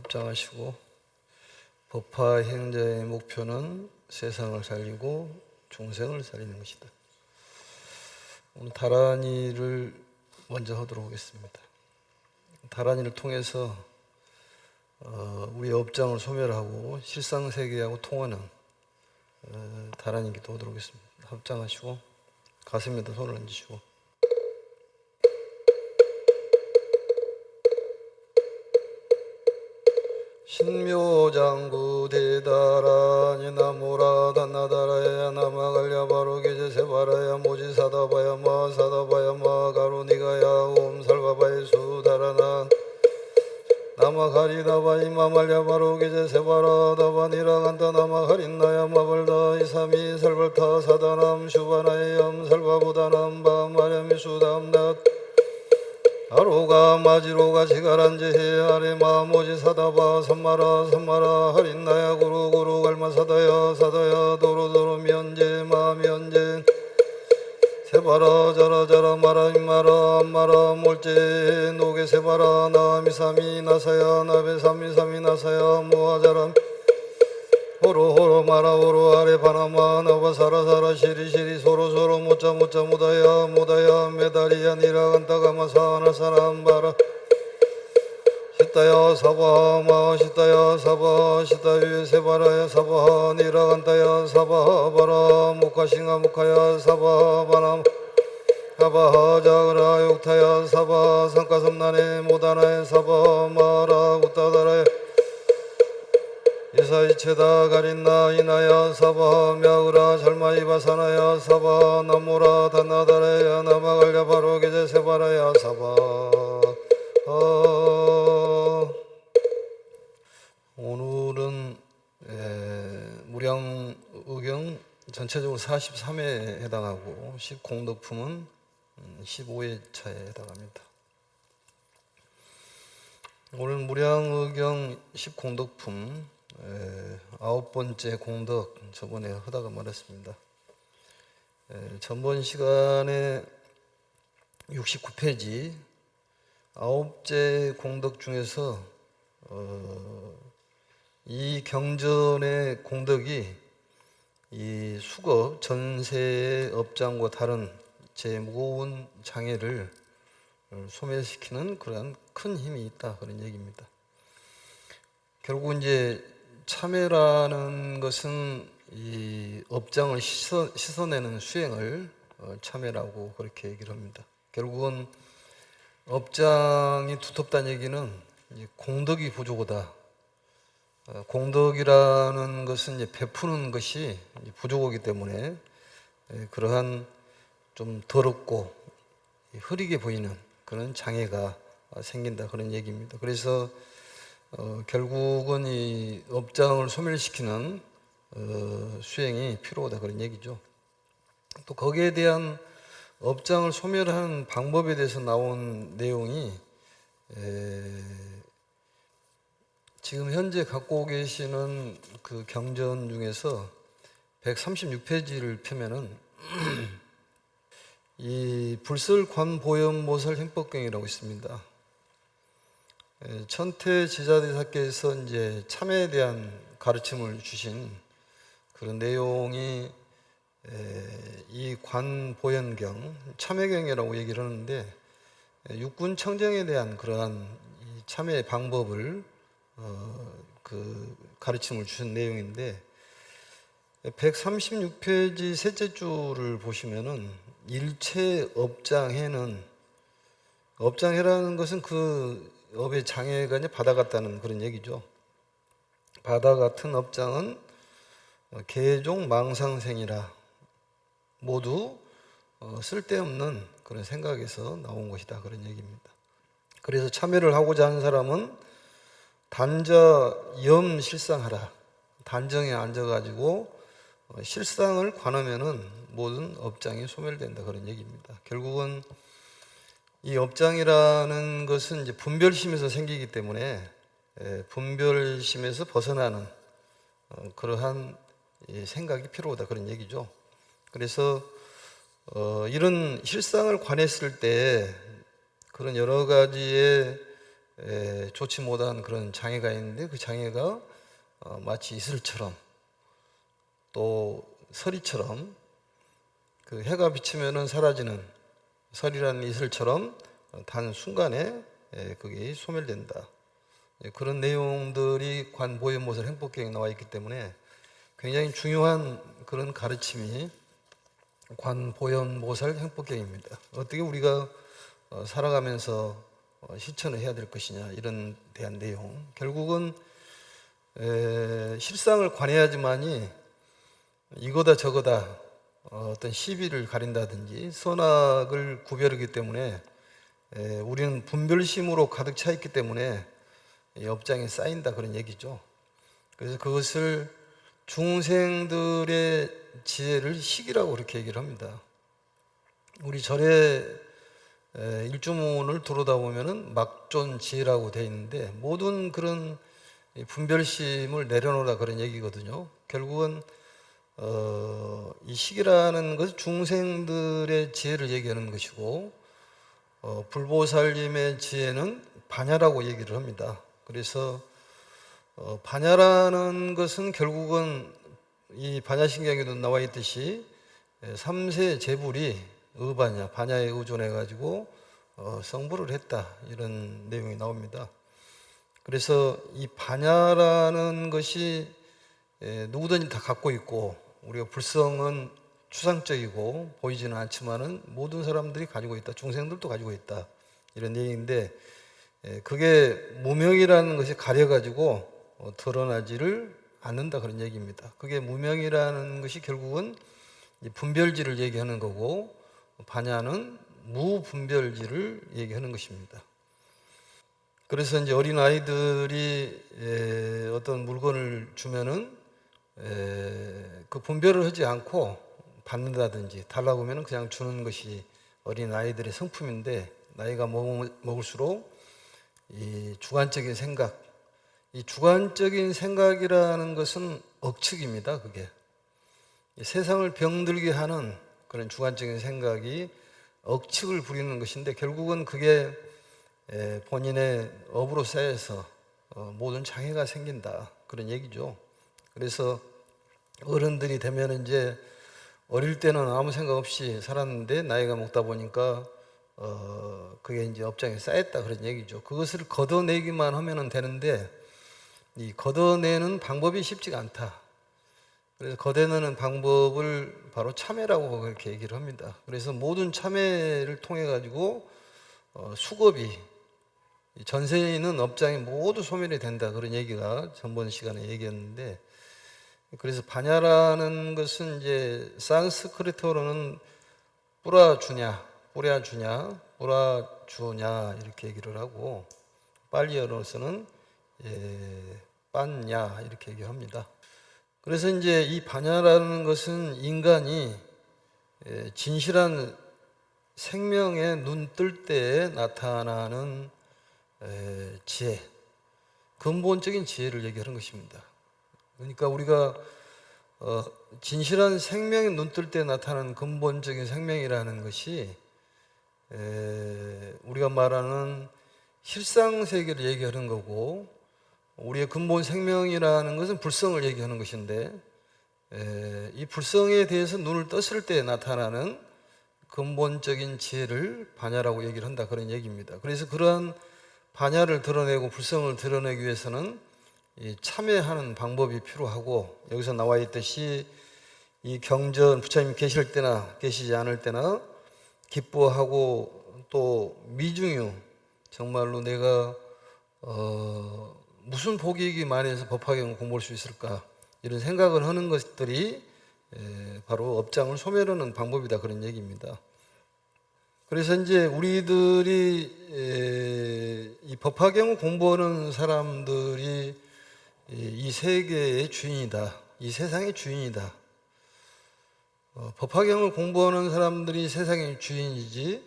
합장하시고 법화 행자의 목표는 세상을 살리고 중생을 살리는 것이다. 오늘 다란이를 먼저 하도록 하겠습니다. 다란이를 통해서 우리 업장을 소멸하고 실상세계하고 통하는 다란이 기도하도록 하겠습니다. 합장하시고 가슴에다 손을 얹으시고 신묘장구 대다라니 나모라다 나다라야 나마갈야 바로게제 세바라야 모지사다바야 마사다바야 마가로니가야 옴살바바야 수다라나 나마가리다바 이마말야 바로게제 세바라다바 니라간다 나마가린나야 마발다 이사미 살발타 사다남 슈바나야 암살바보다남 바마렴이 수담다 아로가 마지로가 지가란제해 아레마 모지사다바 삼마라 삼마라 하린나야 구루구루 갈마사다야 사다야 도로도로 면제 마면제 세바라 자라자라 마라 임마라 암마라 몰제 노게 세바라 나미사미 나사야 나베사미사미 나사야 모아자람 호로호로 마라호로 아레 바나마 나바사라사라 시리시리 소로소로 모짜 모다야 모다야 메다리야 니라간다가 마사나 사람바라 시타야 사바마 시타야 사바 시타유 세바라야 사바 니라간다야 사바 바라 무카싱아 무카야 사바 바나 사바 자그라 욕타야 사바 상가섬나네 모다나에 사바 마라 우타다라야 이사이체다 가린나 이나야 사바 мя우라 잘마이바사나야 사바 나모라 단나다라야 나마갈야 바로게제 세바라야 사바 오늘은 무량의경 전체적으로 43회에 해당하고 10공덕품은 15회차에 해당합니다. 오늘 무량의경 10공덕품 9번째 공덕 저번에 하다가 말했습니다. 전번 시간에 69페이지 9째 공덕 중에서 이 경전의 공덕이 이 수거 전세의 업장과 다른 제 무거운 장애를 소멸시키는 그런 큰 힘이 있다 그런 얘기입니다. 결국 이제 참회라는 것은 이 업장을 씻어내는 수행을 참회라고 그렇게 얘기를 합니다. 결국은 업장이 두텁다는 얘기는 공덕이 부족하다. 공덕이라는 것은 이제 베푸는 것이 부족하기 때문에 그러한 좀 더럽고 흐리게 보이는 그런 장애가 생긴다 그런 얘기입니다. 그래서 결국은 이 업장을 소멸시키는 수행이 필요하다 그런 얘기죠. 또 거기에 대한 업장을 소멸하는 방법에 대해서 나온 내용이 지금 현재 갖고 계시는 그 경전 중에서 136페이지를 펴면은 이 불설관보염모설 행법경이라고 있습니다. 천태 지자대사께서 이제 참회에 대한 가르침을 주신 그런 내용이 이 관보연경, 참회경이라고 얘기를 하는데 육군 청정에 대한 그러한 참회 방법을 그 가르침을 주신 내용인데 136페이지 셋째 줄을 보시면은 일체 업장해는 업장해라는 것은 그 업의 장애가 이제 바다 같다는 그런 얘기죠. 바다 같은 업장은 개종 망상생이라 모두 쓸데없는 그런 생각에서 나온 것이다 그런 얘기입니다. 그래서 참회를 하고자 하는 사람은 단자 염 실상하라. 단정에 앉아가지고 실상을 관하면은 모든 업장이 소멸된다 그런 얘기입니다. 결국은 이 업장이라는 것은 이제 분별심에서 생기기 때문에 분별심에서 벗어나는 그러한 생각이 필요하다 그런 얘기죠. 그래서 이런 실상을 관했을 때 그런 여러 가지의 좋지 못한 그런 장애가 있는데 그 장애가 마치 이슬처럼 또 서리처럼 그 해가 비치면은 사라지는 설이라는 이슬처럼 단 순간에 그게 소멸된다. 그런 내용들이 관 보현모살 행복경에 나와 있기 때문에 굉장히 중요한 그런 가르침이 관 보현모살 행복경입니다. 어떻게 우리가 살아가면서 실천을 해야 될 것이냐 이런 대한 내용. 결국은 실상을 관해야지만이 이거다 저거다 어떤 시비를 가린다든지 선악을 구별하기 때문에 우리는 분별심으로 가득 차 있기 때문에 업장에 쌓인다 그런 얘기죠. 그래서 그것을 중생들의 지혜를 식이라고 그렇게 얘기를 합니다. 우리 절에 일주문을 들어다 보면은 막존지혜라고 되어 있는데 모든 그런 분별심을 내려놓으라 그런 얘기거든요. 결국은 이 식이라는 것은 중생들의 지혜를 얘기하는 것이고 불보살님의 지혜는 반야라고 얘기를 합니다. 그래서 반야라는 것은 결국은 이 반야신경에도 나와 있듯이 삼세 제불이 의반야, 반야에 의존해 가지고 성불을 했다 이런 내용이 나옵니다. 그래서 이 반야라는 것이 누구든지 다 갖고 있고 우리가 불성은 추상적이고 보이지는 않지만은 모든 사람들이 가지고 있다. 중생들도 가지고 있다. 이런 얘기인데 그게 무명이라는 것이 가려가지고 드러나지를 않는다 그런 얘기입니다. 그게 무명이라는 것이 결국은 분별지를 얘기하는 거고 반야는 무분별지를 얘기하는 것입니다. 그래서 이제 어린 아이들이 어떤 물건을 주면은 그 분별을 하지 않고 받는다든지 달라고 하면 그냥 주는 것이 어린 아이들의 성품인데 나이가 먹을수록 이 주관적인 생각, 이 주관적인 생각이라는 것은 억측입니다. 그게 세상을 병들게 하는 그런 주관적인 생각이 억측을 부리는 것인데 결국은 그게 본인의 업으로 쌓여서 모든 장애가 생긴다 그런 얘기죠. 그래서 어른들이 되면 이제 어릴 때는 아무 생각 없이 살았는데 나이가 먹다 보니까 그게 이제 업장에 쌓였다 그런 얘기죠. 그것을 걷어내기만 하면 되는데 이 걷어내는 방법이 쉽지가 않다. 그래서 걷어내는 방법을 바로 참회라고 그렇게 얘기를 합니다. 그래서 모든 참회를 통해 가지고 수겁이 전세에 있는 업장이 모두 소멸이 된다 그런 얘기가 전번 시간에 얘기했는데 그래서 반야라는 것은 이제 산스크리트어로는 뿌라주냐 이렇게 얘기를 하고 팔리어로서는 빤야 이렇게 얘기를 합니다. 그래서 이제 이 반야라는 것은 인간이 진실한 생명에 눈 뜰 때에 나타나는 지혜, 근본적인 지혜를 얘기하는 것입니다. 그러니까 우리가 진실한 생명에 눈 뜰 때 나타나는 근본적인 생명이라는 것이 우리가 말하는 실상세계를 얘기하는 거고 우리의 근본 생명이라는 것은 불성을 얘기하는 것인데 이 불성에 대해서 눈을 떴을 때 나타나는 근본적인 지혜를 반야라고 얘기를 한다 그런 얘기입니다. 그래서 그러한 반야를 드러내고 불성을 드러내기 위해서는 이 참회하는 방법이 필요하고 여기서 나와 있듯이 이 경전 부처님 계실 때나 계시지 않을 때나 기뻐하고 또 미중유 정말로 내가 무슨 복이익이 많이 해서 법화경을 공부할 수 있을까 이런 생각을 하는 것들이 바로 업장을 소멸하는 방법이다 그런 얘기입니다. 그래서 이제 우리들이 이 법화경을 공부하는 사람들이 이 세계의 주인이다, 이 세상의 주인이다. 법화경을 공부하는 사람들이 세상의 주인이지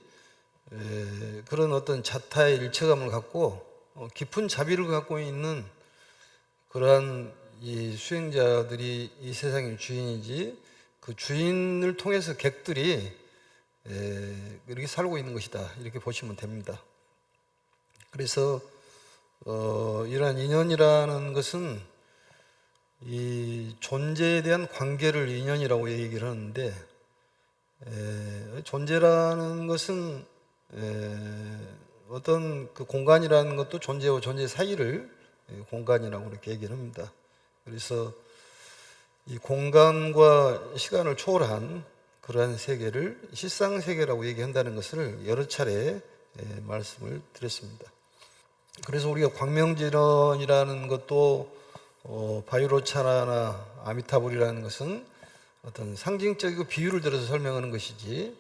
그런 어떤 자타의 일체감을 갖고 깊은 자비를 갖고 있는 그러한 이 수행자들이 이 세상의 주인이지 그 주인을 통해서 객들이 이렇게 살고 있는 것이다 이렇게 보시면 됩니다. 그래서 이러한 인연이라는 것은 이 존재에 대한 관계를 인연이라고 얘기를 하는데, 존재라는 것은 어떤 그 공간이라는 것도 존재와 존재 사이를 공간이라고 이렇게 얘기를 합니다. 그래서 이 공간과 시간을 초월한 그러한 세계를 실상세계라고 얘기한다는 것을 여러 차례 말씀을 드렸습니다. 그래서 우리가 광명질원이라는 것도 바유로차나나 아미타불이라는 것은 어떤 상징적이고 비유를 들어서 설명하는 것이지,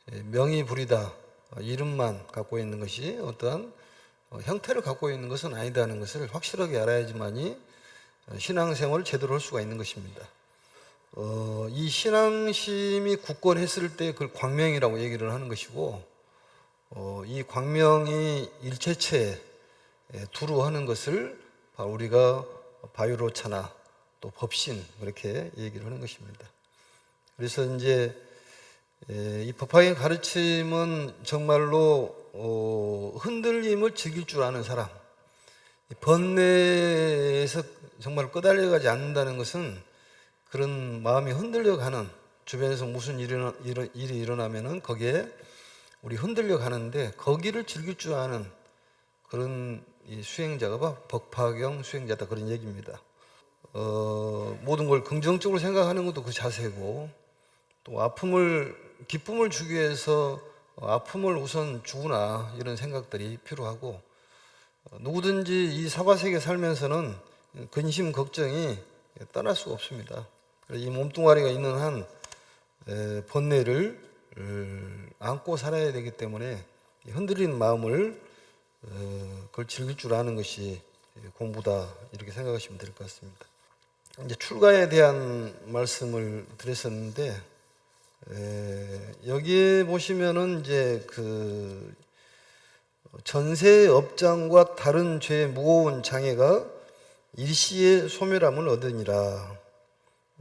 명의불이다, 이름만 갖고 있는 것이 어떠한 형태를 갖고 있는 것은 아니다는 것을 확실하게 알아야지만이 신앙생활을 제대로 할 수가 있는 것입니다. 이 신앙심이 굳건했을 때 그걸 광명이라고 얘기를 하는 것이고, 이 광명이 일체체에 두루 하는 것을 바로 우리가 바유로차나 또 법신 그렇게 얘기를 하는 것입니다. 그래서 이제 이 법화의 가르침은 정말로 흔들림을 즐길 줄 아는 사람, 번뇌에서 정말 끄달려가지 않는다는 것은 그런 마음이 흔들려가는, 주변에서 무슨 일이 일어나면은 거기에 우리 흔들려 가는데 거기를 즐길 줄 아는 그런 이 수행자가 법화경 수행자다, 그런 얘기입니다. 모든 걸 긍정적으로 생각하는 것도 그 자세고, 또 기쁨을 주기 위해서 아픔을 우선 주구나 이런 생각들이 필요하고, 누구든지 이 사바세계 살면서는 근심 걱정이 떠날 수가 없습니다. 이 몸뚱아리가 있는 한 번뇌를 안고 살아야 되기 때문에 흔들리는 마음을 그걸 즐길 줄 아는 것이 공부다, 이렇게 생각하시면 될 것 같습니다. 이제 출가에 대한 말씀을 드렸었는데, 여기에 보시면은 이제 그 전세 업장과 다른 죄의 무거운 장애가 일시의 소멸함을 얻으니라.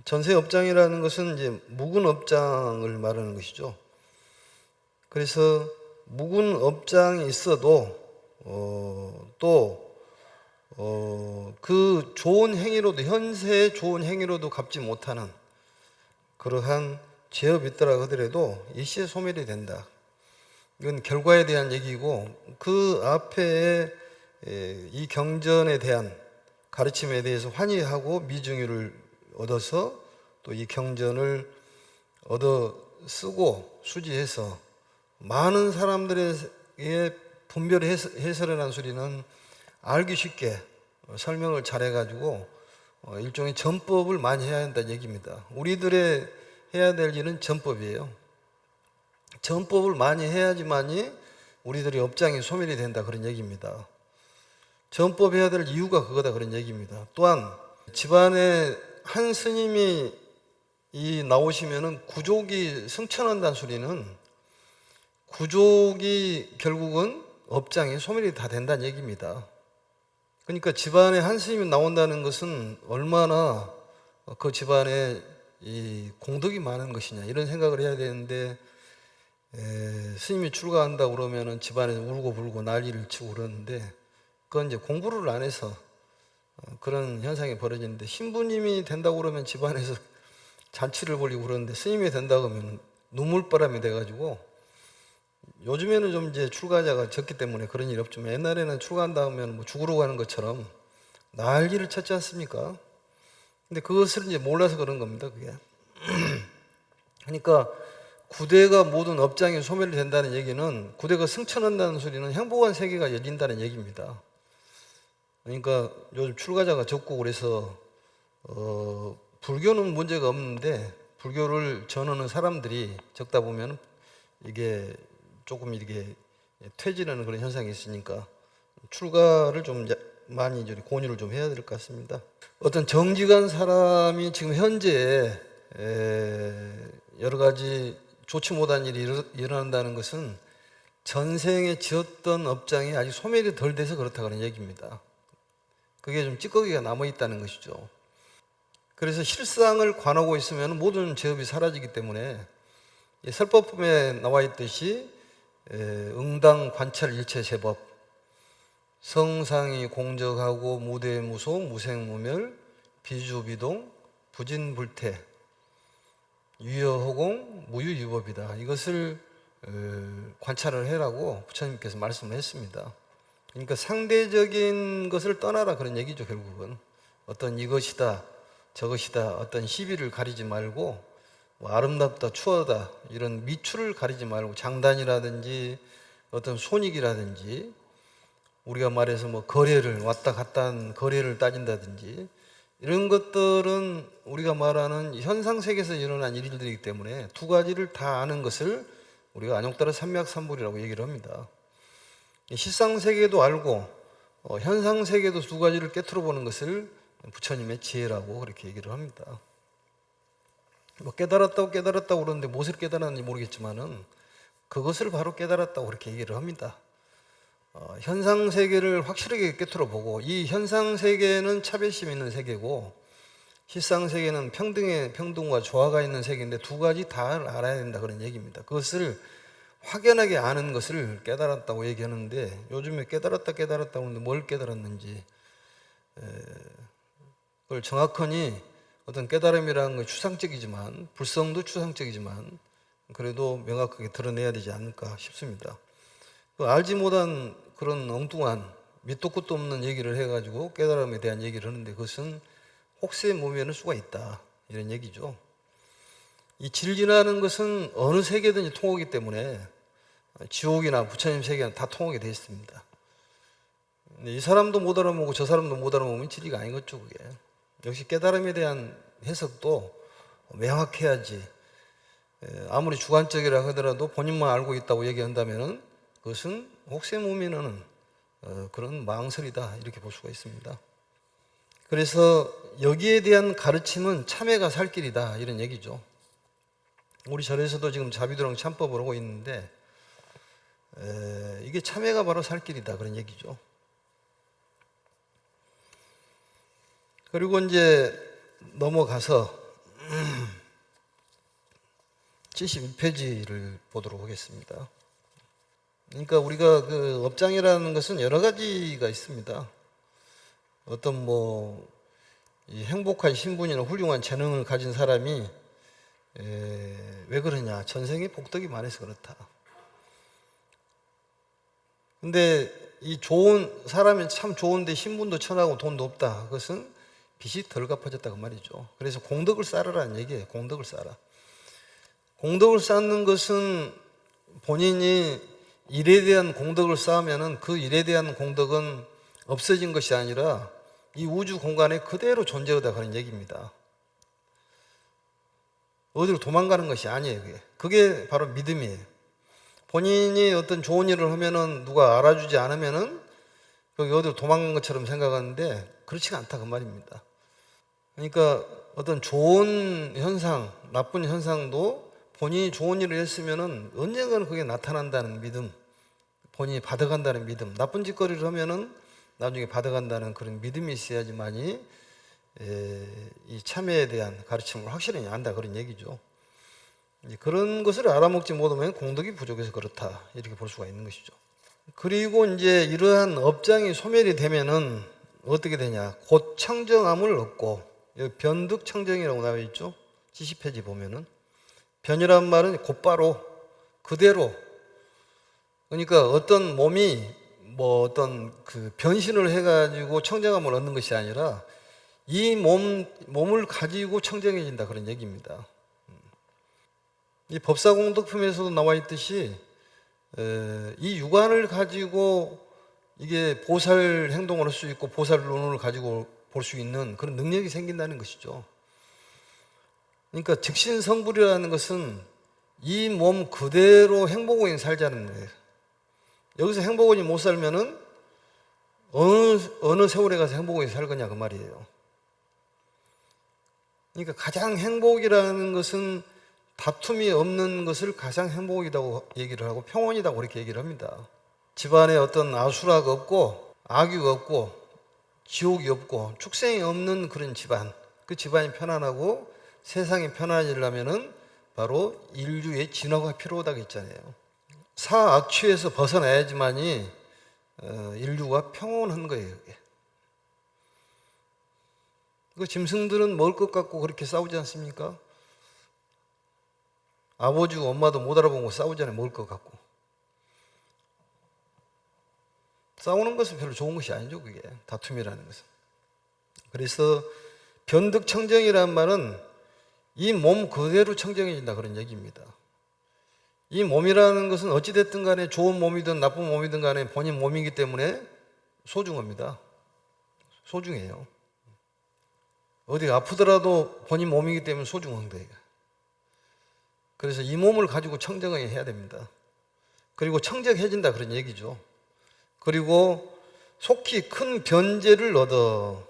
전세 업장이라는 것은 이제 묵은 업장을 말하는 것이죠. 그래서 묵은 업장이 있어도 그 좋은 행위로도, 현세의 좋은 행위로도 갚지 못하는 그러한 죄업이 있더라 하더라도 일시에 소멸이 된다. 이건 결과에 대한 얘기고, 그 앞에 이 경전에 대한 가르침에 대해서 환희하고 미증유를 얻어서 또 이 경전을 얻어 쓰고 수지해서 많은 사람들에게 분별을 해설해낸 소리는 알기 쉽게 설명을 잘해가지고 일종의 전법을 많이 해야 한다는 얘기입니다. 우리들의 해야 될 일은 전법이에요. 전법을 많이 해야지만이 우리들의 업장이 소멸이 된다, 그런 얘기입니다. 전법 해야 될 이유가 그거다, 그런 얘기입니다. 또한 집안에 한 스님이 나오시면은 구족이 승천한다는 소리는, 구족이 결국은 업장이 소멸이 다 된다는 얘기입니다. 그러니까 집안에 한 스님이 나온다는 것은 얼마나 그 집안에 이 공덕이 많은 것이냐, 이런 생각을 해야 되는데, 스님이 출가한다고 그러면은 집안에서 울고 불고 난리를 치고 그러는데, 그건 이제 공부를 안 해서 그런 현상이 벌어지는데, 신부님이 된다고 그러면 집안에서 잔치를 벌이고 그러는데, 스님이 된다고 하면 눈물바람이 돼가지고, 요즘에는 좀 이제 출가자가 적기 때문에 그런 일이 없지만, 옛날에는 출가한다 하면 뭐 죽으러 가는 것처럼 난리를 쳤지 않습니까? 근데 그것을 이제 몰라서 그런 겁니다, 그게. 그러니까 구대가 모든 업장이 소멸이 된다는 얘기는, 구대가 승천한다는 소리는 행복한 세계가 열린다는 얘기입니다. 그러니까 요즘 출가자가 적고 그래서 불교는 문제가 없는데, 불교를 전하는 사람들이 적다 보면 이게 조금 이렇게 퇴진하는 그런 현상이 있으니까 출가를 좀 많이 권유를 좀 해야 될 것 같습니다. 어떤 정직한 사람이 지금 현재 여러 가지 좋지 못한 일이 일어난다는 것은 전생에 지었던 업장이 아직 소멸이 덜 돼서 그렇다, 그런 얘기입니다. 그게 좀 찌꺼기가 남아있다는 것이죠. 그래서 실상을 관하고 있으면 모든 죄업이 사라지기 때문에, 설법품에 나와 있듯이 응당 관찰 일체 제법, 성상이 공적하고 무대무소 무생무멸 비주비동 부진불태 유여허공 무유유법이다. 이것을 관찰을 해라고 부처님께서 말씀을 했습니다. 그러니까 상대적인 것을 떠나라 그런 얘기죠. 결국은 어떤 이것이다 저것이다 어떤 시비를 가리지 말고 뭐 아름답다 추하다 이런 미추를 가리지 말고 장단이라든지 어떤 손익이라든지 우리가 말해서 뭐 거래를 왔다 갔다 한 거래를 따진다든지 이런 것들은 우리가 말하는 현상세계에서 일어난 일들이기 때문에 두 가지를 다 아는 것을 우리가 안욕따라 삼맥삼불이라고 얘기를 합니다. 실상세계도 알고 현상세계도 두 가지를 깨트려 보는 것을 부처님의 지혜라고 그렇게 얘기를 합니다. 뭐 깨달았다고 그러는데 무엇을 깨달았는지 모르겠지만은 그것을 바로 깨달았다고 그렇게 얘기를 합니다. 현상세계를 확실하게 깨트려 보고 이 현상세계는 차별심이 있는 세계고 실상세계는 평등과 조화가 있는 세계인데 두 가지 다 알아야 된다 그런 얘기입니다. 그것을 확연하게 아는 것을 깨달았다고 얘기하는데 요즘에 깨달았다 하는데 뭘 깨달았는지 그걸 정확하니 어떤 깨달음이라는 건 추상적이지만 불성도 추상적이지만 그래도 명확하게 드러내야 되지 않을까 싶습니다. 알지 못한 그런 엉뚱한 밑도 끝도 없는 얘기를 해가지고 깨달음에 대한 얘기를 하는데 그것은 혹세무면일 수가 있다 이런 얘기죠. 이 진리라는 것은 어느 세계든지 통하기 때문에 지옥이나 부처님 세계는 다 통하게 되어 있습니다. 이 사람도 못 알아보고 저 사람도 못 알아보면 진리가 아닌 거죠. 그게 역시 깨달음에 대한 해석도 명확해야지. 아무리 주관적이라 하더라도 본인만 알고 있다고 얘기한다면 그것은 혹세무민은 그런 망설이다 이렇게 볼 수가 있습니다. 그래서 여기에 대한 가르침은 참회가 살 길이다 이런 얘기죠. 우리 절에서도 지금 자비도랑 참법을 하고 있는데 이게 참회가 바로 살 길이다 그런 얘기죠. 그리고 이제 넘어가서 72페이지를 보도록 하겠습니다. 그러니까 우리가 그 업장이라는 것은 여러 가지가 있습니다. 어떤 이 행복한 신분이나 훌륭한 재능을 가진 사람이 왜 그러냐? 전생에 복덕이 많아서 그렇다. 근데 이 좋은 사람이 참 좋은데 신분도 천하고 돈도 없다. 그것은 빚이 덜 갚아졌다고 말이죠. 그래서 공덕을 쌓으라는 얘기예요. 공덕을 쌓아라. 공덕을 쌓는 것은 본인이 일에 대한 공덕을 쌓으면은 그 일에 대한 공덕은 없어진 것이 아니라 이 우주 공간에 그대로 존재하다 그런 얘기입니다. 어디로 도망가는 것이 아니에요. 그게 바로 믿음이에요. 본인이 어떤 좋은 일을 하면은 누가 알아주지 않으면은 거기 어디로 도망간 것처럼 생각하는데 그렇지가 않다 그 말입니다. 그러니까 어떤 좋은 현상, 나쁜 현상도 본인이 좋은 일을 했으면은 언젠가는 그게 나타난다는 믿음, 본인이 받아간다는 믿음, 나쁜 짓거리를 하면은 나중에 받아간다는 그런 믿음이 있어야지만이 이 참회에 대한 가르침을 확실히 안다 그런 얘기죠. 그런 것을 알아먹지 못하면 공덕이 부족해서 그렇다 이렇게 볼 수가 있는 것이죠. 그리고 이제 이러한 업장이 소멸이 되면은 어떻게 되냐? 곧 청정함을 얻고 여기 변득청정이라고 나와 있죠. 70페이지 보면은 변이란 말은 곧바로 그대로 그러니까 어떤 몸이 어떤 그 변신을 해가지고 청정함을 얻는 것이 아니라 이 몸을 가지고 청정해진다 그런 얘기입니다. 이 법사공덕품에서도 나와 있듯이 이 육안을 가지고 이게 보살 행동을 할 수 있고 보살 눈을 가지고 볼 수 있는 그런 능력이 생긴다는 것이죠. 그러니까 즉신성불이라는 것은 이 몸 그대로 행복원이 살자는 거예요. 여기서 행복원이 못 살면은 어느 세월에 가서 행복원이 살 거냐 그 말이에요. 그러니까 가장 행복이라는 것은 다툼이 없는 것을 가장 행복이라고 얘기를 하고 평온이라고 그렇게 얘기를 합니다. 집안에 어떤 아수라가 없고 악유가 없고 지옥이 없고 축생이 없는 그런 집안, 그 집안이 편안하고 세상이 편안해지려면은 바로 인류의 진화가 필요하다고 했잖아요. 사악취에서 벗어나야지만이 인류가 평온한 거예요. 그게. 그 짐승들은 먹을 것 갖고 그렇게 싸우지 않습니까? 아버지고 엄마도 못 알아보고 싸우잖아요. 먹을 것 갖고. 싸우는 것은 별로 좋은 것이 아니죠. 그게 다툼이라는 것은. 그래서 변덕청정이라는 말은 이 몸 그대로 청정해진다 그런 얘기입니다. 이 몸이라는 것은 어찌됐든 간에 좋은 몸이든 나쁜 몸이든 간에 본인 몸이기 때문에 소중합니다. 소중해요. 어디가 아프더라도 본인 몸이기 때문에 소중한 거예요. 그래서 이 몸을 가지고 청정해야 됩니다. 그리고 청정해진다 그런 얘기죠. 그리고 속히 큰 변제를 얻어.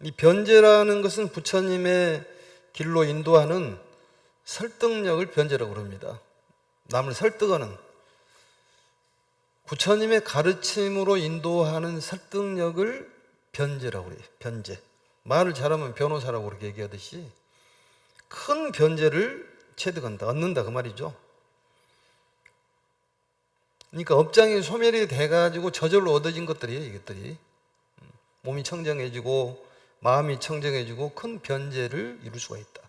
이 변제라는 것은 부처님의 길로 인도하는 설득력을 변제라고 그럽니다. 남을 설득하는 부처님의 가르침으로 인도하는 설득력을 변제라고 그래요. 변제. 말을 잘하면 변호사라고 그렇게 얘기하듯이 큰 변제를 체득한다, 얻는다 그 말이죠. 그러니까 업장이 소멸이 돼가지고 저절로 얻어진 것들이에요. 이것들이 몸이 청정해지고 마음이 청정해지고 큰 변제를 이룰 수가 있다.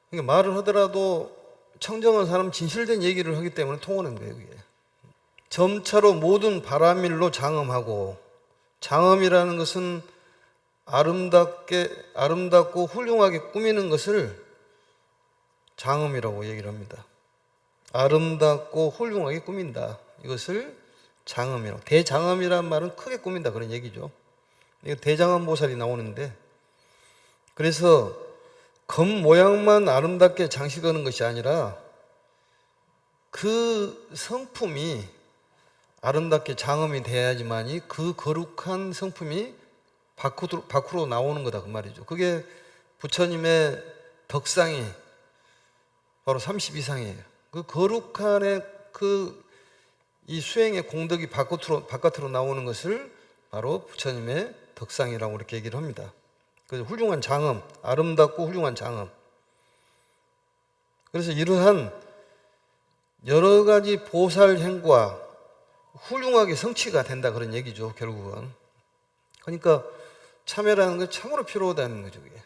그러니까 말을 하더라도 청정한 사람은 진실된 얘기를 하기 때문에 통하는 거예요. 그게. 점차로 모든 바람일로 장엄하고, 장엄이라는 것은 아름답고 훌륭하게 꾸미는 것을 장엄이라고 얘기를 합니다. 아름답고 훌륭하게 꾸민다. 이것을 장엄이라고. 대장엄이란 말은 크게 꾸민다 그런 얘기죠. 이거 대장엄 보살이 나오는데, 그래서 겉 모양만 아름답게 장식하는 것이 아니라 그 성품이 아름답게 장엄이 돼야지만이 그 거룩한 성품이 밖으로 나오는 거다 그 말이죠. 그게 부처님의 덕상이 바로 32상이에요. 그 거룩한의 이 수행의 공덕이 바깥으로 나오는 것을 바로 부처님의 덕상이라고 이렇게 얘기를 합니다. 그래서 훌륭한 장엄, 아름답고 훌륭한 장엄. 그래서 이러한 여러 가지 보살행과 훌륭하게 성취가 된다 그런 얘기죠, 결국은. 그러니까 참회라는 건 참으로 필요하다는 거죠, 그게.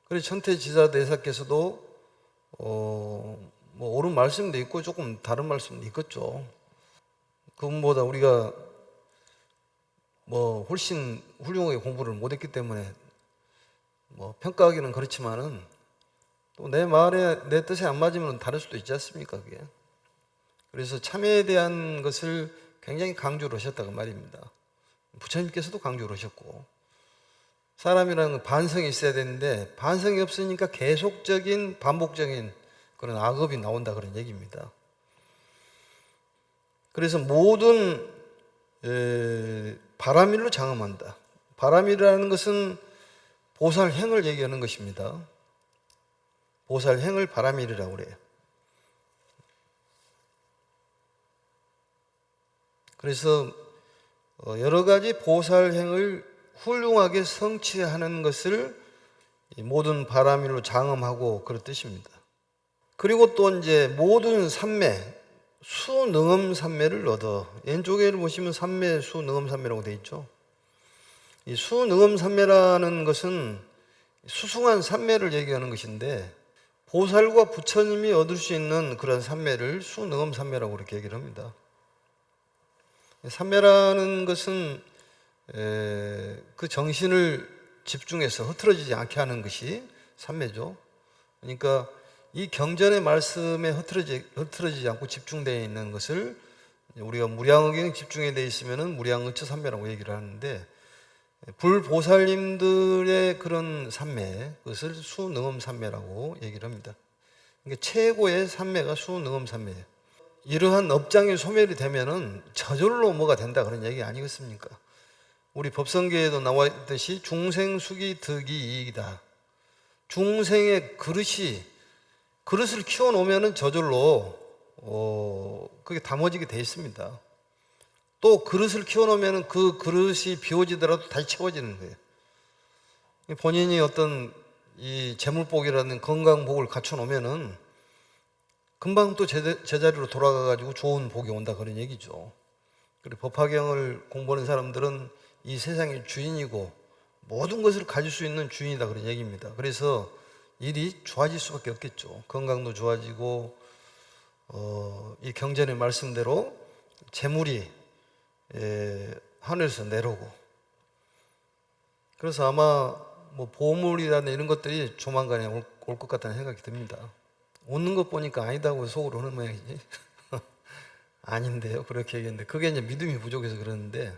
그래서 천태지사대사께서도 뭐 옳은 말씀도 있고 조금 다른 말씀도 있겠죠. 그분보다 우리가 뭐 훨씬 훌륭하게 공부를 못했기 때문에 뭐 평가하기는 그렇지만은 또 내 말에 내 뜻에 안 맞으면 다를 수도 있지 않습니까, 그게. 그래서 참회에 대한 것을 굉장히 강조를 하셨다고 말입니다. 부처님께서도 강조를 하셨고, 사람이라는 건 반성이 있어야 되는데 반성이 없으니까 계속적인 반복적인 그런 악업이 나온다 그런 얘기입니다. 그래서 모든 바람일로 장엄한다. 바람이라는 것은 보살행을 얘기하는 것입니다. 보살행을 바람일이라고 그래요. 그래서 여러 가지 보살행을 훌륭하게 성취하는 것을 모든 바람일로 장엄하고 그런 뜻입니다. 그리고 또 이제 모든 삼매, 수능엄 삼매를 얻어. 왼쪽에를 보시면 삼매, 수능엄 삼매라고 되어 있죠. 이 수능엄 삼매라는 것은 수승한 삼매를 얘기하는 것인데, 보살과 부처님이 얻을 수 있는 그런 삼매를 수능엄 삼매라고 그렇게 얘기를 합니다. 삼매라는 것은 그 정신을 집중해서 흐트러지지 않게 하는 것이 삼매죠. 그러니까 이 경전의 말씀에 흐트러지지 않고 집중되어 있는 것을 우리가 무량의경에 집중해 되어 있으면 무량의처 삼매라고 얘기를 하는데, 불보살님들의 그런 삼매, 그것을 수능엄 삼매라고 얘기를 합니다. 그러니까 최고의 삼매가 수능엄 삼매예요. 이러한 업장이 소멸이 되면은 저절로 뭐가 된다 그런 얘기 아니겠습니까? 우리 법성계에도 나와 있듯이 중생수기 득이 이익이다. 중생의 그릇을 키워놓으면은 저절로 그게 담아지게 돼 있습니다. 또 그릇을 키워놓으면 그 그릇이 비워지더라도 다시 채워지는 거예요. 본인이 어떤 이 재물복이라는 건강복을 갖춰놓으면은 금방 또 제자리로 돌아가가지고 좋은 복이 온다 그런 얘기죠. 그리고 법화경을 공부하는 사람들은 이 세상의 주인이고 모든 것을 가질 수 있는 주인이다 그런 얘기입니다. 그래서 일이 좋아질 수밖에 없겠죠. 건강도 좋아지고 이 경전의 말씀대로 재물이 하늘에서 내려오고, 그래서 아마 뭐 보물이라는 이런 것들이 조만간에 올 것 같다는 생각이 듭니다. 웃는 것 보니까 아니다고 속으로 하는 모양이지. 아닌데요, 그렇게 얘기했는데 그게 이제 믿음이 부족해서 그러는데,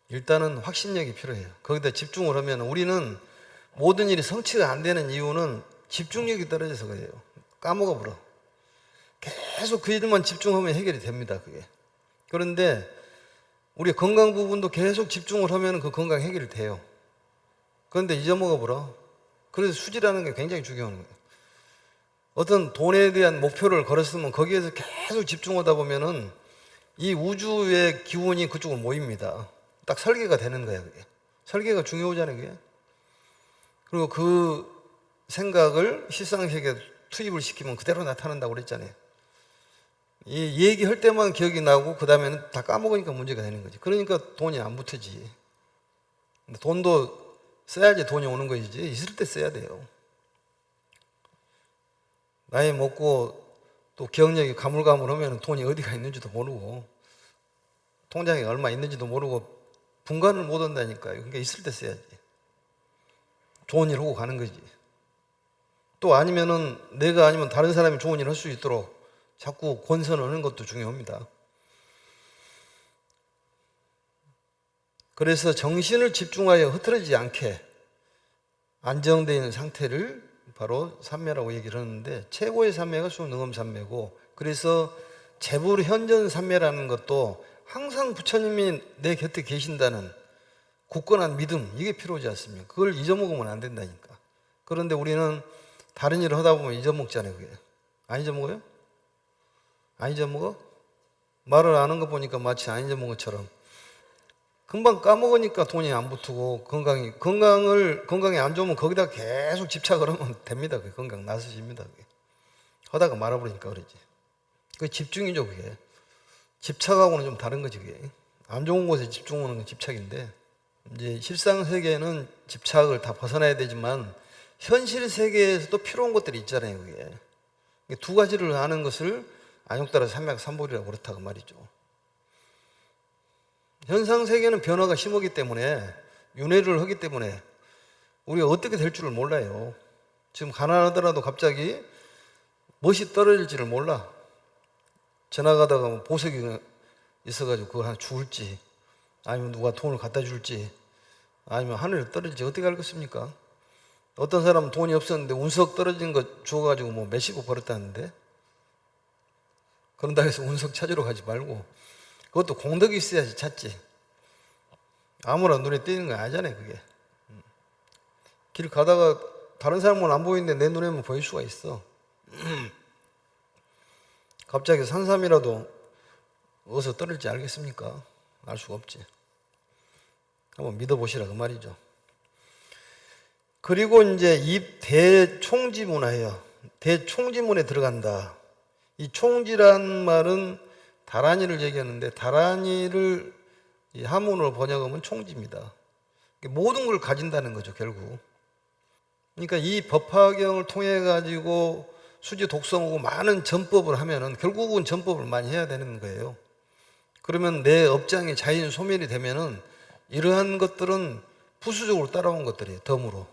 일단은 확신력이 필요해요. 거기다 집중을 하면, 우리는 모든 일이 성취가 안 되는 이유는 집중력이 떨어져서 그래요. 까먹어 버려. 계속 그 일만 집중하면 해결이 됩니다, 그게. 그런데 우리 건강 부분도 계속 집중을 하면 그 건강 해결이 돼요. 그런데 잊어먹어 버려. 그래서 수지라는 게 굉장히 중요한 거예요. 어떤 돈에 대한 목표를 걸었으면 거기에서 계속 집중하다 보면은 이 우주의 기운이 그쪽으로 모입니다. 딱 설계가 되는 거예요, 그게. 설계가 중요하잖아요, 그게. 그리고 그 생각을 실상세계에 투입을 시키면 그대로 나타난다고 그랬잖아요. 이 얘기할 때만 기억이 나고 그 다음에는 다 까먹으니까 문제가 되는 거지. 그러니까 돈이 안 붙어지. 돈도 써야지 돈이 오는 거지. 있을 때 써야 돼요. 나이 먹고 또 기억력이 가물가물하면 돈이 어디가 있는지도 모르고 통장에 얼마 있는지도 모르고 분간을 못 한다니까요. 그러니까 있을 때 써야지. 좋은 일 하고 가는 거지. 또 아니면은 내가 아니면 다른 사람이 좋은 일 할 수 있도록 자꾸 권선하는 것도 중요합니다. 그래서 정신을 집중하여 흐트러지지 않게 안정되어 있는 상태를 바로 삼매라고 얘기를 하는데, 최고의 삼매가 수능엄삼매고, 그래서 재불현전삼매라는 것도 항상 부처님이 내 곁에 계신다는 굳건한 믿음, 이게 필요하지 않습니까? 그걸 잊어먹으면 안 된다니까. 그런데 우리는 다른 일을 하다 보면 잊어먹잖아요, 그게. 안 잊어먹어요? 안 잊어먹어? 말을 안 한 거 보니까 마치 안 잊어먹은 것처럼. 금방 까먹으니까 돈이 안 붙고, 건강이 안 좋으면 거기다 계속 집착을 하면 됩니다. 그게 건강 나서집니다. 그게. 하다가 말아버리니까 그러지. 그게 집중이죠, 그게. 집착하고는 좀 다른 거지, 그게. 안 좋은 곳에 집중하는 건 집착인데, 이제 실상 세계는 집착을 다 벗어나야 되지만, 현실 세계에서도 필요한 것들이 있잖아요, 그게. 두 가지를 아는 것을 안욕따라 삼맥삼보리라고 그렇다고 말이죠. 현상 세계는 변화가 심하기 때문에, 윤회를 하기 때문에 우리가 어떻게 될 줄을 몰라요. 지금 가난하더라도 갑자기 멋이 떨어질지를 몰라. 지나가다가 보석이 있어가지고 그거 하나 주울지, 아니면 누가 돈을 갖다 줄지, 아니면 하늘에 떨어질지 어떻게 알겠습니까? 어떤 사람은 돈이 없었는데 운석 떨어진 거 주워가지고 뭐 몇십억 벌었다는데, 그런다 해서 운석 찾으러 가지 말고, 그것도 공덕이 있어야지 찾지. 아무나 눈에 띄는 거 아니잖아요, 그게. 길 가다가 다른 사람은 안 보이는데 내 눈에만 보일 수가 있어. 갑자기 산삼이라도 어디서 떨어질지 알겠습니까? 알 수가 없지. 한번 믿어보시라 그 말이죠. 그리고 이제 이 대총지문화예요. 대총지문에 들어간다. 이 총지란 말은 다란이를 얘기하는데, 다란이를 이 한문으로 번역하면 총지입니다. 모든 걸 가진다는 거죠, 결국. 그러니까 이 법화경을 통해 가지고 수지 독성하고 많은 전법을 하면은 결국은 전법을 많이 해야 되는 거예요. 그러면 내 업장이 자연 소멸이 되면은 이러한 것들은 부수적으로 따라온 것들이에요, 덤으로.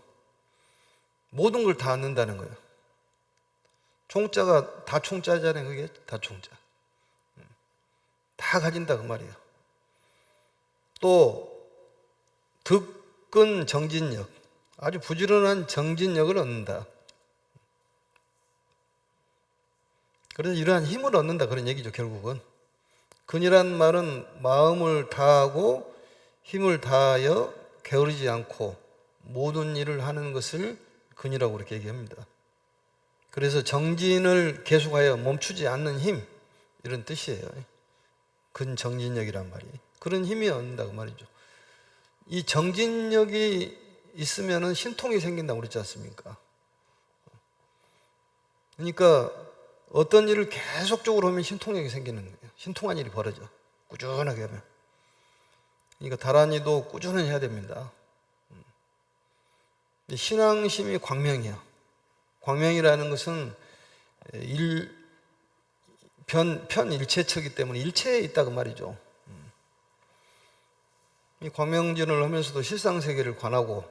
모든 걸 다 얻는다는 거예요. 총자가 다 총자잖아요, 그게. 다 총자. 다 가진다 그 말이에요. 또 득근 정진력, 아주 부지런한 정진력을 얻는다. 그래서 이러한 힘을 얻는다 그런 얘기죠, 결국은. 근이란 말은 마음을 다하고 힘을 다하여 게으르지 않고 모든 일을 하는 것을 근이라고 그렇게 얘기합니다. 그래서 정진을 계속하여 멈추지 않는 힘, 이런 뜻이에요. 근정진력이란 말이. 그런 힘이 얻는다고 말이죠. 이 정진력이 있으면 신통이 생긴다고 그랬지 않습니까? 그러니까 어떤 일을 계속적으로 하면 신통력이 생기는 거예요. 신통한 일이 벌어져. 꾸준하게 하면. 그러니까 다란이도 꾸준히 해야 됩니다. 신앙심이 광명이야. 광명이라는 것은 편일체처이기 때문에 일체에 있다고 말이죠. 이 광명진을 하면서도 실상세계를 관하고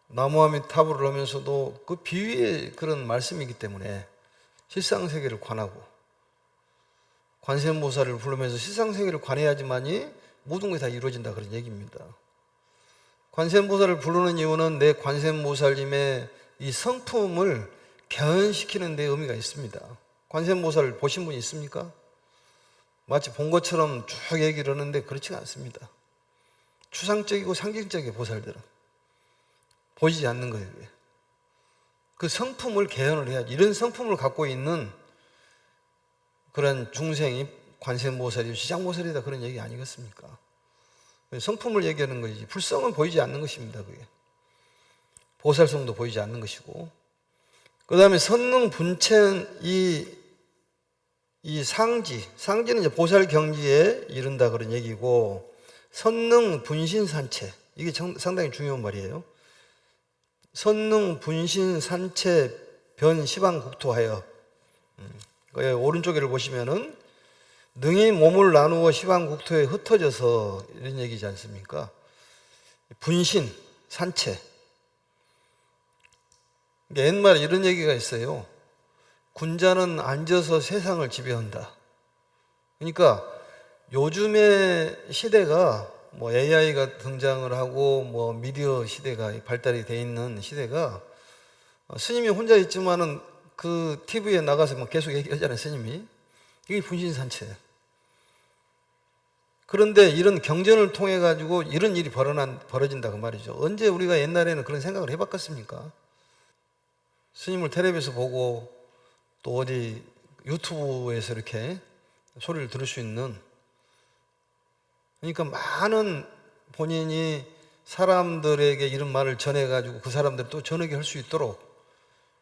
나무아미타불을 하면서도 그 비유의 그런 말씀이기 때문에 실상세계를 관하고 관세음보살을 부르면서 실상세계를 관해야지만이 모든 것이 다 이루어진다 그런 얘기입니다. 관세음보살을 부르는 이유는 내 관세음보살님의 이 성품을 개헌시키는 데 의미가 있습니다. 관세음보살을 보신 분이 있습니까? 마치 본 것처럼 쭉 얘기를 하는데 그렇지가 않습니다. 추상적이고 상징적인 보살들은 보이지 않는 거예요. 그 성품을 개헌을 해야지. 이런 성품을 갖고 있는 그런 중생이 관세음보살이 시장보살이다 그런 얘기 아니겠습니까? 성품을 얘기하는 거지. 불성은 보이지 않는 것입니다. 그게 보살성도 보이지 않는 것이고, 그 다음에 선능분체는 이 상지는 이제 보살경지에 이른다 그런 얘기고, 선능분신산체 이게 상당히 중요한 말이에요. 선능분신산체 변시방국토하여, 오른쪽에를 보시면은 능히 몸을 나누어 시방국토에 흩어져서 이런 얘기지 않습니까? 분신, 산체. 옛말에 이런 얘기가 있어요. 군자는 앉아서 세상을 지배한다. 그러니까 요즘의 시대가 뭐 AI가 등장을 하고 뭐 미디어 시대가 발달이 돼 있는 시대가, 스님이 혼자 있지만은 그 TV에 나가서 뭐 계속 얘기하잖아요, 스님이. 이게 분신산체예요. 그런데 이런 경전을 통해 가지고 이런 일이 벌어진다고 말이죠. 언제 우리가 옛날에는 그런 생각을 해봤겠습니까? 스님을 텔레비에서 보고 또 어디 유튜브에서 이렇게 소리를 들을 수 있는, 그러니까 많은 본인이 사람들에게 이런 말을 전해가지고 그 사람들이 또 전하게 할 수 있도록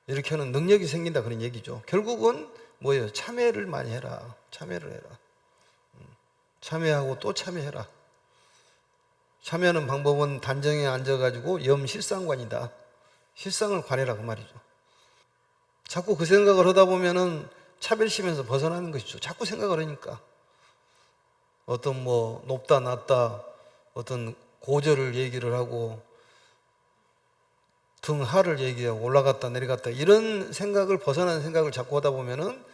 이렇게 하는 능력이 생긴다 그런 얘기죠. 결국은 뭐예요? 참회를 많이 해라. 참회를 해라. 참회하고 또 참회해라. 참회하는 방법은 단정에 앉아가지고 염실상관이다. 실상을 관해라 그 말이죠. 자꾸 그 생각을 하다 보면은 차별심에서 벗어나는 것이죠. 자꾸 생각을 하니까 어떤 뭐 높다 낮다 어떤 고절을 얘기를 하고 등하를 얘기하고 올라갔다 내려갔다 이런 생각을 벗어나는 생각을 자꾸 하다 보면은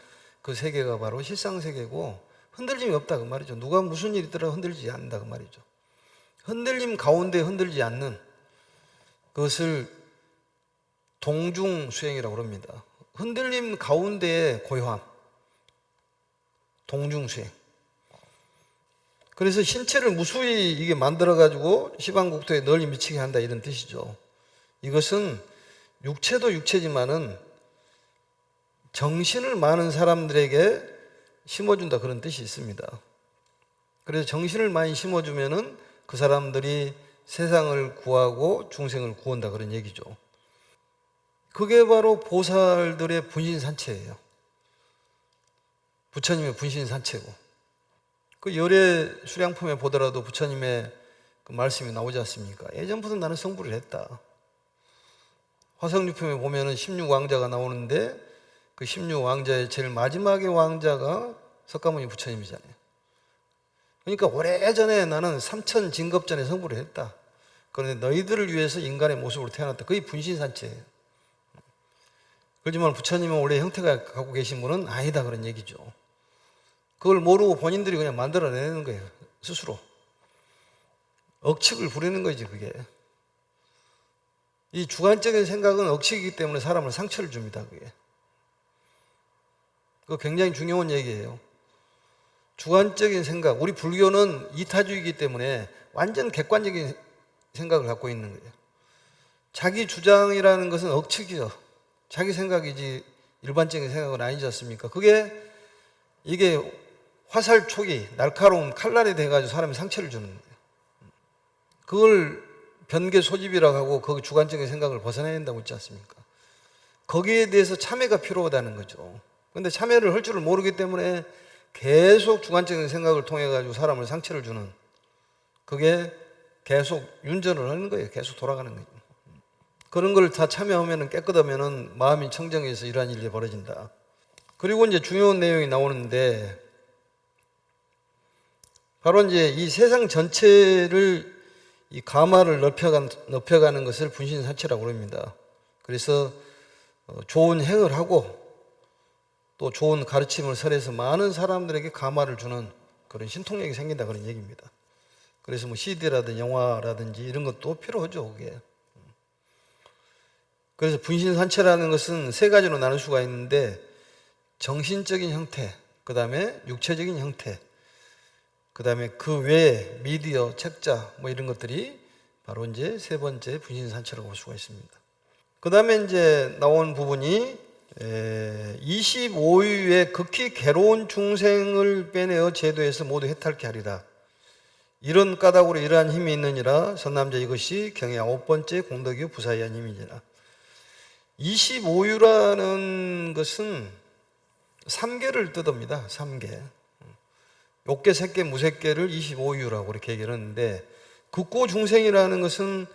그 세계가 바로 실상세계고 흔들림이 없다 그 말이죠. 누가 무슨 일이 있더라도 흔들리지 않는다 그 말이죠. 흔들림 가운데 흔들리지 않는 그것을 동중수행이라고 합니다. 흔들림 가운데의 고요함, 동중수행. 그래서 신체를 무수히 이게 만들어가지고 시방국토에 널리 미치게 한다 이런 뜻이죠. 이것은 육체도 육체지만은 정신을 많은 사람들에게 심어준다 그런 뜻이 있습니다. 그래서 정신을 많이 심어주면은 그 사람들이 세상을 구하고 중생을 구한다 그런 얘기죠. 그게 바로 보살들의 분신산체예요. 부처님의 분신산체고, 그 열애 수량품에 보더라도 부처님의 그 말씀이 나오지 않습니까? 예전부터 나는 성불을 했다. 화성유품에 보면은 16왕자가 나오는데 그 16왕자의 제일 마지막의 왕자가 석가모니 부처님이잖아요. 그러니까 오래전에 나는 3000 진급전에 성불을 했다. 그런데 너희들을 위해서 인간의 모습으로 태어났다. 그게 분신산체예요. 그렇지만 부처님은 원래 형태가 갖고 계신 분은 아니다 그런 얘기죠. 그걸 모르고 본인들이 그냥 만들어내는 거예요. 스스로. 억측을 부리는 거지 그게. 이 주관적인 생각은 억측이기 때문에 사람을 상처를 줍니다. 그게. 그거 굉장히 중요한 얘기예요. 주관적인 생각. 우리 불교는 이타주의이기 때문에 완전 객관적인 생각을 갖고 있는 거예요. 자기 주장이라는 것은 억측이죠. 자기 생각이지 일반적인 생각은 아니지 않습니까? 이게 화살촉이 날카로운 칼날이 돼가지고 사람이 상처를 주는 거예요. 그걸 변계 소집이라고 하고 그 주관적인 생각을 벗어내야 된다고 했지 않습니까? 거기에 대해서 참여가 필요하다는 거죠. 근데 참여를 할 줄을 모르기 때문에 계속 주관적인 생각을 통해 가지고 사람을 상처를 주는, 그게 계속 윤전을 하는 거예요. 계속 돌아가는 거예요. 그런 걸 다 참여하면 깨끗하면 마음이 청정해서 이러한 일이 벌어진다. 그리고 이제 중요한 내용이 나오는데, 바로 이제 이 세상 전체를 이 가마를 넓혀가는 것을 분신사체라고 합니다. 그래서 좋은 행을 하고 또 좋은 가르침을 설해서 많은 사람들에게 가마를 주는 그런 신통력이 생긴다, 그런 얘기입니다. 그래서 뭐 CD라든지 영화라든지 이런 것도 필요하죠, 그게. 그래서 분신산체라는 것은 세 가지로 나눌 수가 있는데, 정신적인 형태, 그 다음에 육체적인 형태, 그 다음에 그 외에 미디어, 책자 뭐 이런 것들이 바로 이제 세 번째 분신산체라고 볼 수가 있습니다. 그 다음에 이제 나온 부분이 25유의 극히 괴로운 중생을 빼내어 제도에서 모두 해탈케 하리라. 이런 까닭으로 이러한 힘이 있느니라. 선남자 이것이 경의 9번째 공덕이요 부사의한 힘이니라. 25유라는 것은 3개를 뜻합니다. 3개. 욕계, 색계, 무색계를 25유라고 이렇게 얘기를 하는데, 극고 중생이라는 것은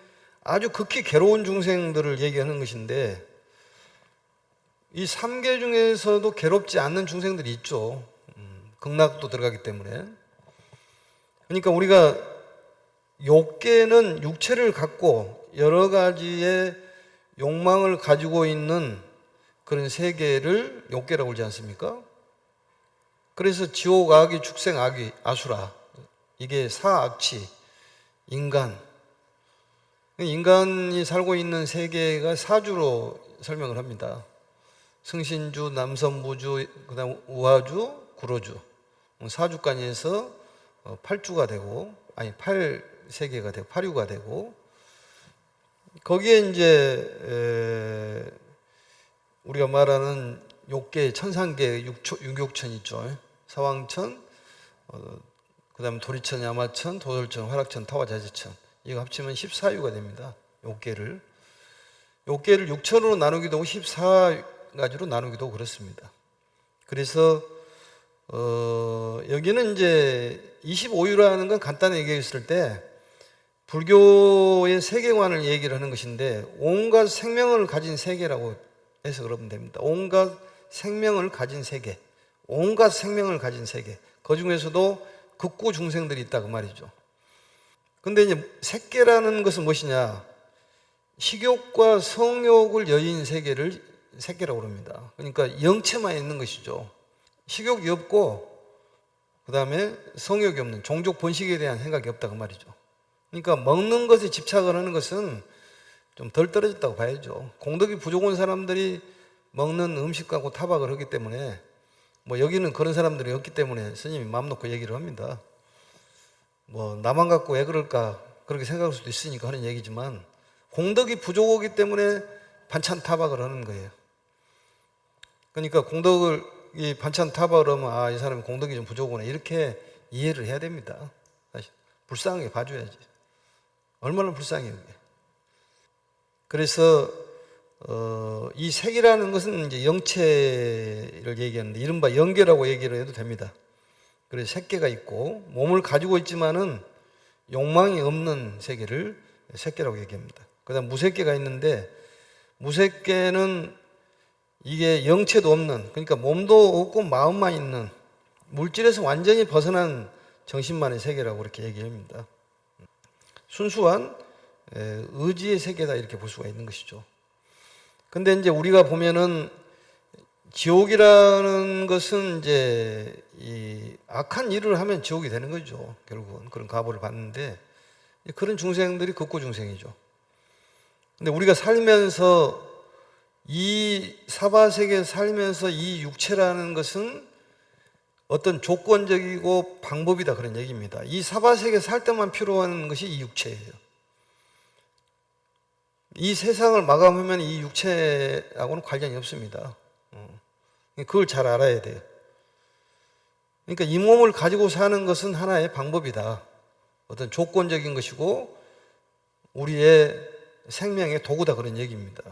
아주 극히 괴로운 중생들을 얘기하는 것인데, 이 3계 중에서도 괴롭지 않는 중생들이 있죠. 극락도 들어가기 때문에. 그러니까 우리가 욕계는 육체를 갖고 여러 가지의 욕망을 가지고 있는 그런 세계를 욕계라고 그러지 않습니까? 그래서 지옥, 악이, 축생, 악이, 아수라, 이게 사악치, 인간. 인간이 살고 있는 세계가 사주로 설명을 합니다. 승신주, 남선부주, 그 다음 우하주, 구로주. 사주간에서 8주가 되고, 아니 8세계가 되고, 8유가 되고, 거기에 이제 우리가 말하는 욕계, 천상계, 육욕천 있죠. 사왕천, 그 다음에 도리천, 야마천, 도솔천, 화락천, 타화자재천. 이거 합치면 14유가 됩니다. 욕계를 6천으로 나누기도 하고 14가지로 나누기도 하고 그렇습니다. 그래서 여기는 이제 25유라는 건 간단히 얘기했을 때 불교의 세계관을 얘기를 하는 것인데, 온갖 생명을 가진 세계라고 해서 그러면 됩니다. 온갖 생명을 가진 세계, 온갖 생명을 가진 세계, 그 중에서도 극고 중생들이 있다 그 말이죠. 근데 이제 색계라는 것은 무엇이냐? 식욕과 성욕을 여인 세계를 색계라고 합니다. 그러니까 영체만 있는 것이죠. 식욕이 없고 그 다음에 성욕이 없는, 종족 번식에 대한 생각이 없다 그 말이죠. 그러니까 먹는 것에 집착을 하는 것은 좀 덜 떨어졌다고 봐야죠. 공덕이 부족한 사람들이 먹는 음식하고 타박을 하기 때문에, 뭐 여기는 그런 사람들이 없기 때문에 스님이 마음 놓고 얘기를 합니다. 뭐 나만 갖고 왜 그럴까 그렇게 생각할 수도 있으니까 하는 얘기지만, 공덕이 부족하기 때문에 반찬 타박을 하는 거예요. 그러니까 공덕을 이 반찬 타박을 하면 아, 이 사람이 공덕이 좀 부족하구나 이렇게 이해를 해야 됩니다. 사실 불쌍하게 봐줘야지. 얼마나 불쌍해요 그게. 그래서 이 색이라는 것은 이제 영체를 얘기하는데, 이른바 영계라고 얘기를 해도 됩니다. 그래서 색계가 있고 몸을 가지고 있지만은 욕망이 없는 세계를 색계라고 얘기합니다. 그다음 무색계가 있는데, 무색계는 이게 영체도 없는, 그러니까 몸도 없고 마음만 있는, 물질에서 완전히 벗어난 정신만의 세계라고 이렇게 얘기합니다. 순수한 의지의 세계다 이렇게 볼 수가 있는 것이죠. 근데 이제 우리가 보면은 지옥이라는 것은 이제 이 악한 일을 하면 지옥이 되는 거죠. 결국은 그런 가보를 받는데, 그런 중생들이 극고 중생이죠. 근데 우리가 살면서 이 사바세계에 살면서 이 육체라는 것은 어떤 조건적이고 방법이다 그런 얘기입니다. 이 사바세계에 살 때만 필요한 것이 이 육체예요. 이 세상을 마감하면 이 육체하고는 관련이 없습니다. 그걸 잘 알아야 돼요. 그러니까 이 몸을 가지고 사는 것은 하나의 방법이다. 어떤 조건적인 것이고 우리의 생명의 도구다 그런 얘기입니다.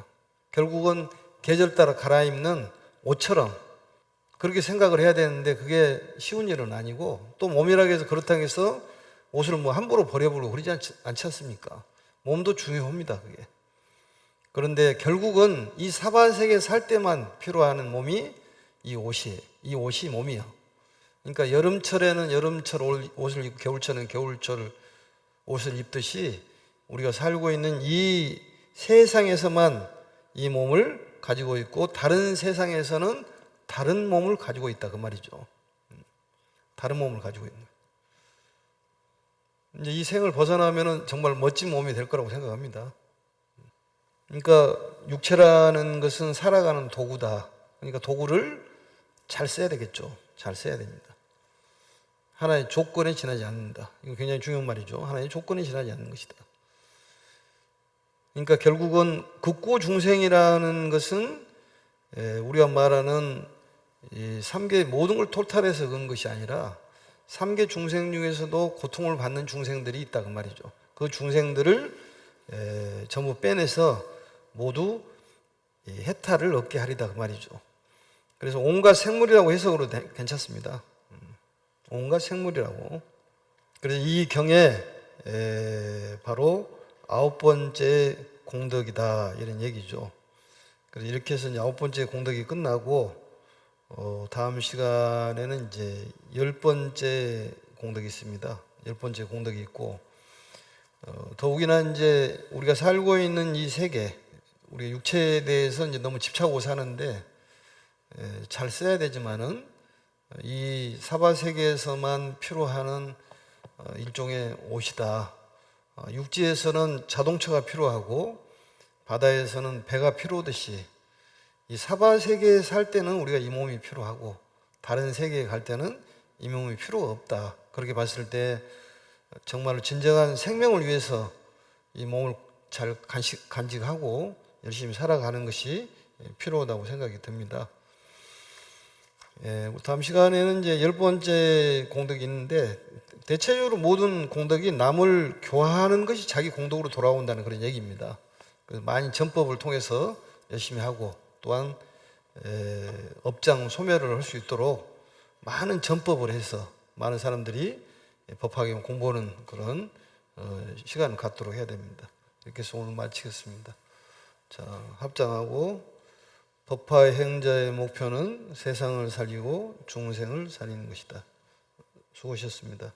결국은 계절 따라 갈아입는 옷처럼 그렇게 생각을 해야 되는데 그게 쉬운 일은 아니고, 또 몸이라고 해서 그렇다고 해서 옷을 뭐 함부로 버려버리고 그러지 않지 않습니까? 몸도 중요합니다, 그게. 그런데 결국은 이 사바세계에 살 때만 필요한 몸이 이 옷이 몸이에요. 그러니까 여름철에는 여름철 옷을 입고 겨울철에는 겨울철 옷을 입듯이 우리가 살고 있는 이 세상에서만 이 몸을 가지고 있고 다른 세상에서는 다른 몸을 가지고 있다, 그 말이죠. 다른 몸을 가지고 있는. 이제 이 생을 벗어나면은 정말 멋진 몸이 될 거라고 생각합니다. 그러니까 육체라는 것은 살아가는 도구다. 그러니까 도구를 잘 써야 되겠죠. 잘 써야 됩니다. 하나의 조건에 지나지 않는다. 이거 굉장히 중요한 말이죠. 하나의 조건에 지나지 않는 것이다. 그러니까 결국은 극고중생이라는 것은 우리가 말하는 이 3계 모든 걸 토탈해서 그런 것이 아니라 3계 중생 중에서도 고통을 받는 중생들이 있다, 그 말이죠. 그 중생들을 전부 빼내서 모두 해탈을 얻게 하리다, 그 말이죠. 그래서 온갖 생물이라고 해석으로 괜찮습니다. 온갖 생물이라고. 그래서 이 경에 바로 9번째 공덕이다, 이런 얘기죠. 그래서 이렇게 해서 이제 9번째 공덕이 끝나고 다음 시간에는 이제 10번째 공덕이 있습니다. 10번째 공덕이 있고, 더욱이나 이제 우리가 살고 있는 이 세계, 우리 육체에 대해서 이제 너무 집착하고 사는데 잘 써야 되지만은 이 사바세계에서만 필요하는 일종의 옷이다. 육지에서는 자동차가 필요하고 바다에서는 배가 필요하듯이 이 사바세계에 살 때는 우리가 이 몸이 필요하고 다른 세계에 갈 때는 이 몸이 필요가 없다. 그렇게 봤을 때 정말 진정한 생명을 위해서 이 몸을 잘 간직하고 열심히 살아가는 것이 필요하다고 생각이 듭니다. 다음 시간에는 이제 10번째 공덕이 있는데, 대체적으로 모든 공덕이 남을 교화하는 것이 자기 공덕으로 돌아온다는 그런 얘기입니다. 그래서 많이 전법을 통해서 열심히 하고, 또한 업장 소멸을 할 수 있도록 많은 전법을 해서 많은 사람들이 법화경 공부하는 그런 시간을 갖도록 해야 됩니다. 이렇게 해서 오늘 마치겠습니다. 자, 합장하고, 법화 행자의 목표는 세상을 살리고 중생을 살리는 것이다. 수고하셨습니다.